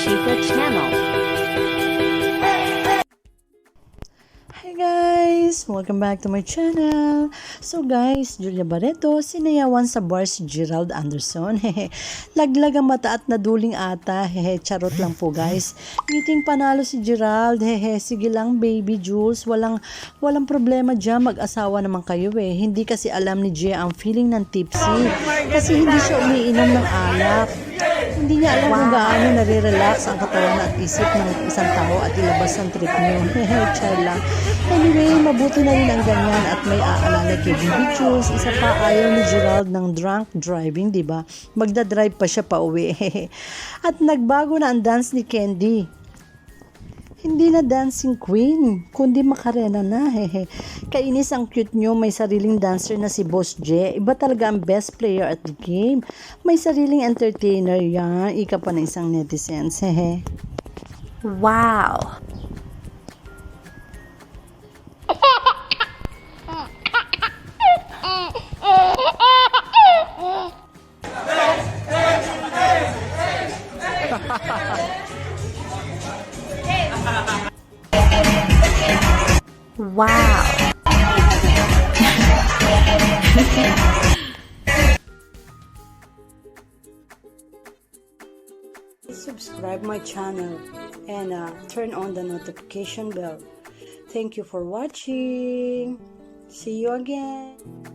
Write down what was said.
Chica Channel. Hi guys! Welcome back to my channel. So guys, Julia Barreto, sinayawan sa bar si Gerald Anderson. Laglag ang mata at naduling ata. Charot lang po guys. Ngiting panalo si Gerald. Sige lang baby Jules. Walang problema dyan. Mag-asawa naman kayo eh. Hindi kasi alam ni Gia ang feeling ng tipsy. Kasi hindi siya umiinom ng alak. Hindi niya alam kung gaano nare-relax ang katawan at isip ng isang tao at ilabas ang trip niyo. Char lang. Anyway, mabuti na rin ang ganyan at may aalala kay Baby Jules. Isa pa ayaw ni Gerald ng drunk driving, di ba? Magdadrive pa siya pa uwi. At nagbago na ang dance ni Candy. Hindi na dancing queen, kundi makarena na. Kainis ang cute nyo, may sariling dancer na si Boss J. Iba talaga ang best player at the game. May sariling entertainer yan. Ika pa na isang netizens. Wow! Wow! Subscribe my channel and turn on the notification bell. Thank you for watching. See you again.